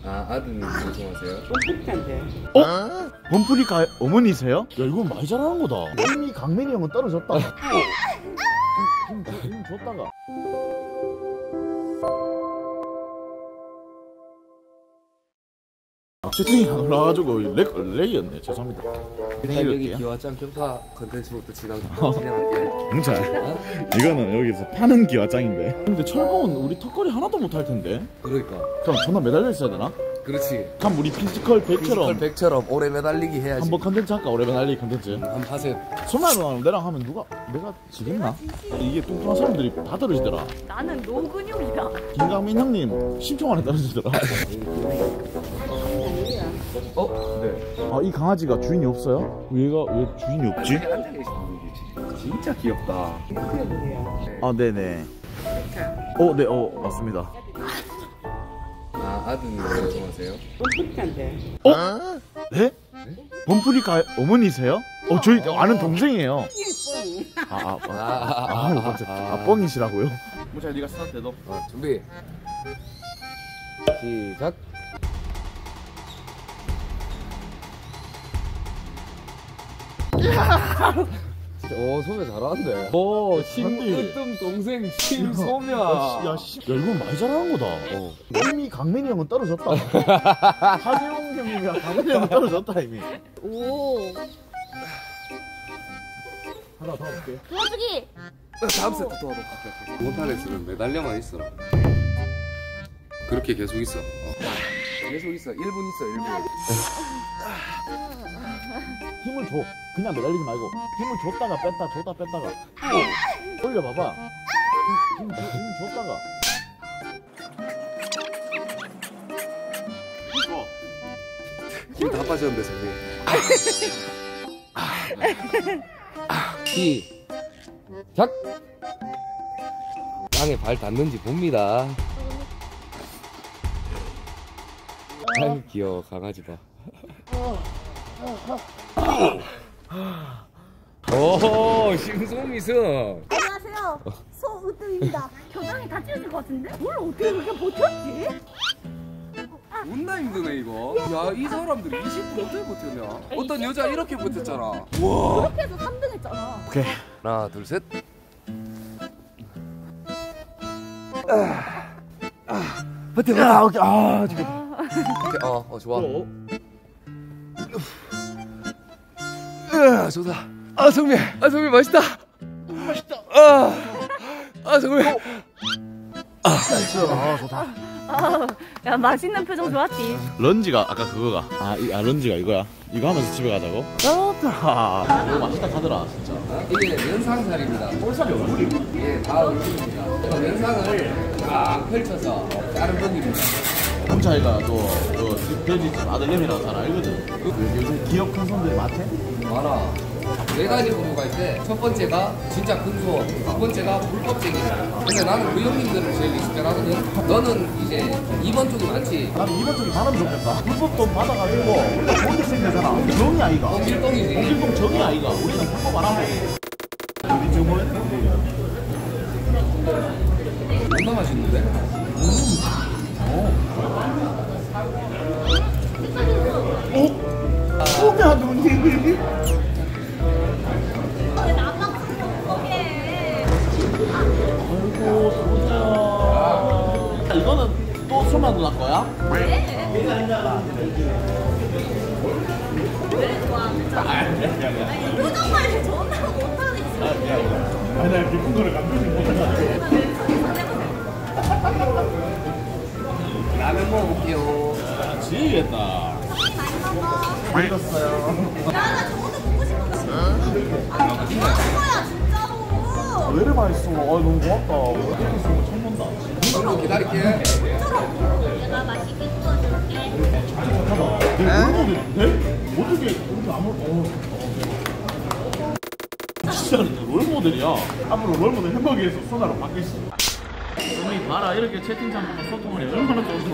아, 아드님 방송하세요? 뽕뿌리한테. 범프리카 어머니세요? 야 이건 많이 잘하는 거다. 이미 강민이 형은 떨어졌다. 힘 줬다가. 채팅이 안 올라와가지고 렉이었네. 죄송합니다. 여기 기와짱 평가 컨텐츠부터 진행할게. 경찰. 이거는 여기서 파는 기와짱인데. 근데 철봉은 우리 턱걸이 하나도 못할 텐데. 그러니까. 그럼 존나 매달려 있어야 되나? 그렇지. 그럼 우리 피지컬 100처럼 100처럼 오래 매달리기 해야지. 한번 컨텐츠 할까? 오래 매달리기 컨텐츠. 한번 하세요. 소나 누나랑 내랑 하면 내가 지겠나? 이게 뚱뚱한 사람들이 다 떨어지더라. 나는 노근육이다. 김강민 형님 10초 만에 떨어지더라. 네. 아, 이 강아지가 주인이 없어요? 얘가 왜 주인이 없지? 여기 앉아 계신 분이 진짜 귀엽다. 아, 네네. 네, 맞습니다. 아, 아드님 방송하세요? 뽕뿌리한테. 네? 범프리카 어머니세요? 저희 아는 동생이에요. 뻥이시라고요? 뭐 잘 네가 스타트 해도. 준비. 시작. 오, 소매 잘하는데. 오, 심으뜸 동생 심소면. 야, 이건 많이 잘하는 거다. 이미 강민이 형은 떨어졌다. 하재용 형님이랑 강민이 형은 떨어졌다 이미. 오. 하나 더 할게. 도와주기. 다음 세트 또 하도록 할게. 못하는 있으면 매달려만 있어. 그렇게 계속 있어. 계속 있어. 1분 있어, 1분. 힘을 줘. 그냥 매달리지 말고 힘을 줬다가 뺐다 줬다 뺐다가 올려봐봐. 힘 줬다가 힘 다 빠졌는데 선생님. 시작. 땅에 발 닿는지 봅니다. 아유 귀여워 강아지 봐. 오, 심소미승. 안녕하세요. 소으뜸입니다. 겨장이 다 찢어질 것 같은데? 뭘 어떻게 그렇게 버텼지? 존나 힘드네 이거. 야, 이 사람들 20분 어떻게 버텼냐? 어떤 여자 이렇게 버텼잖아. 와. 그렇게 해서 3등 했잖아. 오케이. 하나, 둘, 셋. 버텨. 오케이. 지금. 좋아. 좋다. 성미 맛있다. 성미. 좋다. 야, 맛있는 표정 좋았지? 런지가 아까 그거가. 런지가 이거야. 이거 하면서 집에 가자고? 좋다. 이거 맛있다 하더라 진짜. 이게 면상살입니다. 볼살이 얼굴이. 이게 다 얼굴입니다. 면상을 쫙 펼쳐서 다른 분입니다. 경찰이가 또 돼지집 아들내미라고 잘 알거든. 요즘 기업 큰 손들이 많대? 많아. 네 가지 부류가 있대. 첫 번째가 진짜 큰 손, 두 번째가 불법쟁이들. 근데 나는 그 형님들을 제일 리스펙하거든. 너는 이제 2번 쪽이 많지. 나는 이번 쪽이 많으면 좋겠다. 불법 돈 받아가지고 우리가 좋은 데 생기잖아. 정이 아이가. 홍길동이지. 홍길동 정이 아이가. 우리는 불법 안 하고. 우리 지금 뭐해? 존나 맛있는데? 소냐 누님. 아이고 소냐. 이거는 또 소면 누나 거야? 네. 왜 좋아합니까? 표정 관리 존나 못하네. 아니야 기쁜 거를 감추지 못해가지고. 라면 먹어볼게요. 지겠다. 읽었어요. 나 저것도 먹고 싶어. 아, 거야 진짜로. 왜 이래 맛있어? 너무 고맙다. 이렇게 있으면 처음 본다. 한번 기다릴게. 내가 맛있게 구워줄게. 착하다. 롤모델인데? 어떻게 이렇게 진짜 롤모델이야. 앞으로 롤모델 햄버거에서 소나로 바뀌었어. 형이 봐라 이렇게 채팅창 보고 소통을 해 얼마나 좋은 거.